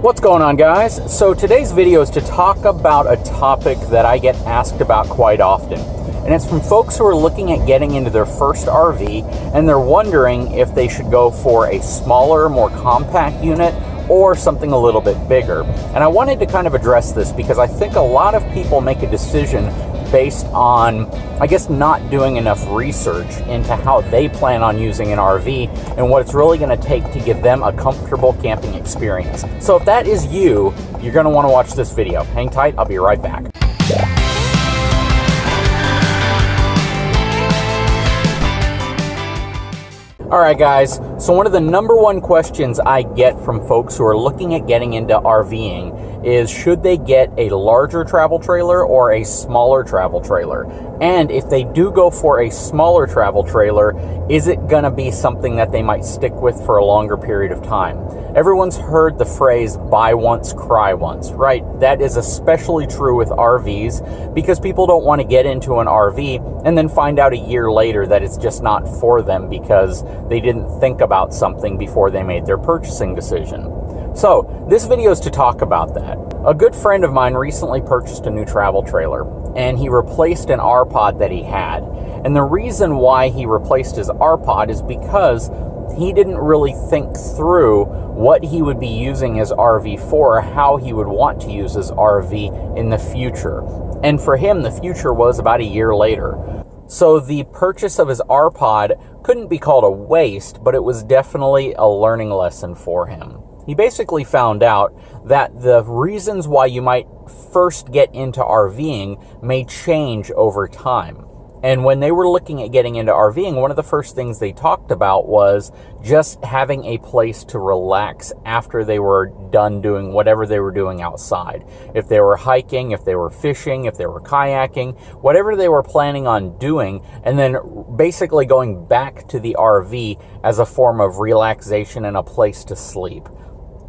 What's going on, guys? So today's video is to talk about a topic that I get asked about quite often. And it's from folks who are looking at getting into their first RV and they're wondering if they should go for a smaller, more compact unit or something a little bit bigger. And I wanted to kind of address this because I think a lot of people make a decision based on, I guess, not doing enough research into how they plan on using an RV and what it's really going to take to give them a comfortable camping experience. So if that is you, you're going to want to watch this video. Hang tight, I'll be right back. Alright guys, so one of the number one questions I get from folks who are looking at getting into RVing is, should they get a larger travel trailer or a smaller travel trailer? And if they do go for a smaller travel trailer, is it going to be something that they might stick with for a longer period of time? Everyone's heard the phrase, buy once, cry once, right? That is especially true with RVs because people don't want to get into an RV and then find out a year later that it's just not for them because they didn't think about something before they made their purchasing decision. So this video is to talk about that. A good friend of mine recently purchased a new travel trailer and he replaced an R-Pod that he had. And the reason why he replaced his R-Pod is because he didn't really think through what he would be using his RV for, or how he would want to use his RV in the future. And for him, the future was about a year later. So the purchase of his R-Pod couldn't be called a waste, but it was definitely a learning lesson for him. He basically found out that the reasons why you might first get into RVing may change over time. And when they were looking at getting into RVing, one of the first things they talked about was just having a place to relax after they were done doing whatever they were doing outside. If they were hiking, if they were fishing, if they were kayaking, whatever they were planning on doing, and then basically going back to the RV as a form of relaxation and a place to sleep.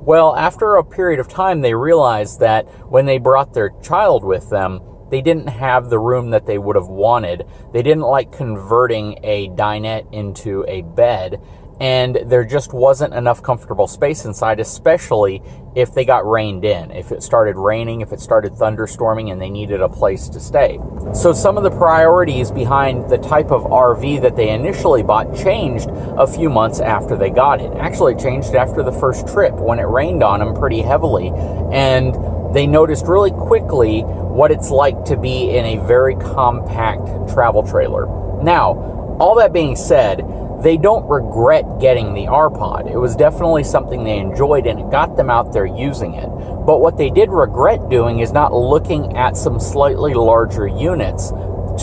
Well, after a period of time, they realized that when they brought their child with them, they didn't have the room that they would have wanted. They didn't like converting a dinette into a bed, and there just wasn't enough comfortable space inside, especially if they got rained in. If it started raining, if it started thunderstorming, and they needed a place to stay. So some of the priorities behind the type of RV that they initially bought changed a few months after they got it. Actually, it changed after the first trip when it rained on them pretty heavily, and they noticed really quickly what it's like to be in a very compact travel trailer. Now, all that being said, they don't regret getting the R-Pod. It was definitely something they enjoyed and it got them out there using it. But what they did regret doing is not looking at some slightly larger units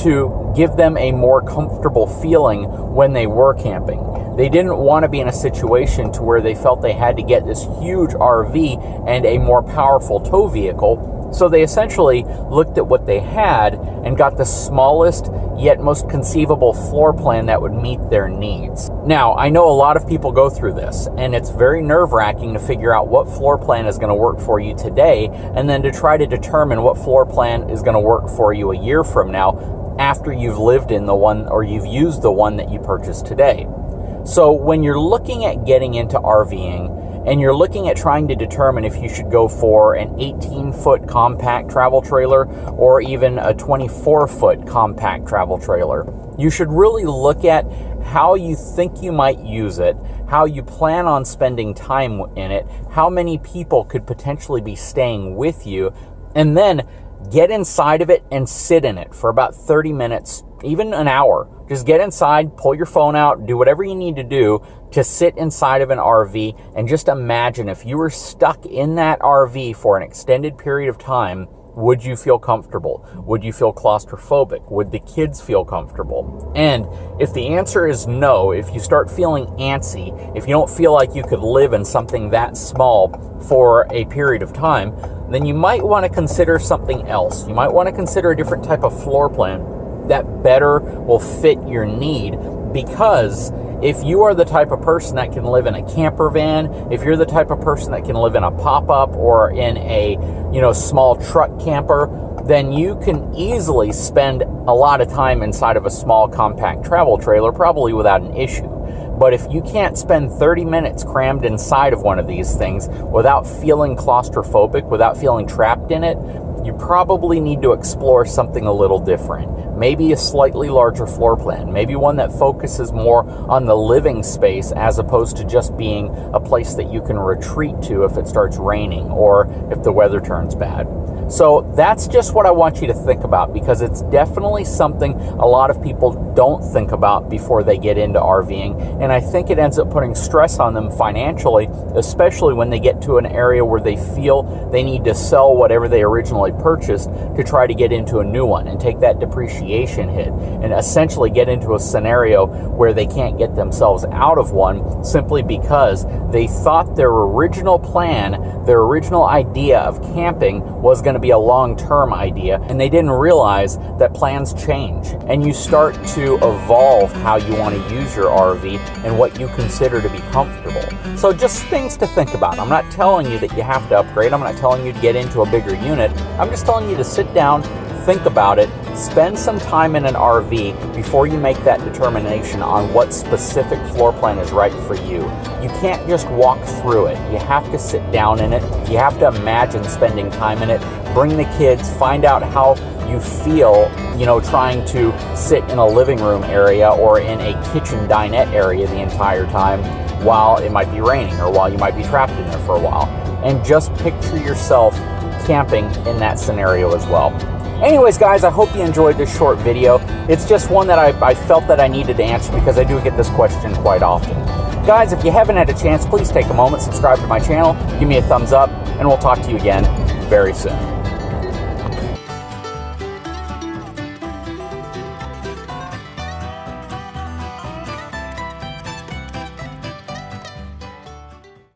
to give them a more comfortable feeling when they were camping. They didn't want to be in a situation to where they felt they had to get this huge RV and a more powerful tow vehicle. So they essentially looked at what they had and got the smallest yet most conceivable floor plan that would meet their needs. Now, I know a lot of people go through this, and it's very nerve-wracking to figure out what floor plan is going to work for you today, and then to try to determine what floor plan is going to work for you a year from now after you've lived in the one or you've used the one that you purchased today. So when you're looking at getting into RVing, and you're looking at trying to determine if you should go for an 18-foot compact travel trailer or even a 24-foot compact travel trailer, you should really look at how you think you might use it, how you plan on spending time in it, how many people could potentially be staying with you, and then get inside of it and sit in it for about 30 minutes, even an hour. Just get inside, pull your phone out, do whatever you need to do to sit inside of an RV, and just imagine if you were stuck in that RV for an extended period of time, would you feel comfortable? Would you feel claustrophobic? Would the kids feel comfortable? And if the answer is no, if you start feeling antsy, if you don't feel like you could live in something that small for a period of time, then you might want to consider something else. You might want to consider a different type of floor plan that better will fit your need, because if you are the type of person that can live in a camper van, if you're the type of person that can live in a pop-up or in a, small truck camper, then you can easily spend a lot of time inside of a small compact travel trailer, probably without an issue. But if you can't spend 30 minutes crammed inside of one of these things without feeling claustrophobic, without feeling trapped in it, you probably need to explore something a little different. Maybe a slightly larger floor plan, maybe one that focuses more on the living space as opposed to just being a place that you can retreat to if it starts raining or if the weather turns bad. So that's just what I want you to think about, because it's definitely something a lot of people don't think about before they get into RVing, and I think it ends up putting stress on them financially, especially when they get to an area where they feel they need to sell whatever they originally purchased to try to get into a new one and take that depreciation hit and essentially get into a scenario where they can't get themselves out of one simply because they thought their original plan, their original idea of camping was going to be a long-term idea, and they didn't realize that plans change and you start to evolve how you want to use your RV and what you consider to be comfortable. So just things to think about. I'm not telling you that you have to upgrade. I'm not telling you to get into a bigger unit. I'm just telling you to sit down, think about it, spend some time in an RV before you make that determination on what specific floor plan is right for you. You can't just walk through it. You have to sit down in it. You have to imagine spending time in it. Bring the kids, find out how you feel, trying to sit in a living room area or in a kitchen dinette area the entire time while it might be raining or while you might be trapped in there for a while. And just picture yourself camping in that scenario as well. Anyways, guys, I hope you enjoyed this short video. It's just one that I felt that I needed to answer because I do get this question quite often. Guys, if you haven't had a chance, please take a moment, subscribe to my channel, give me a thumbs up, and we'll talk to you again very soon.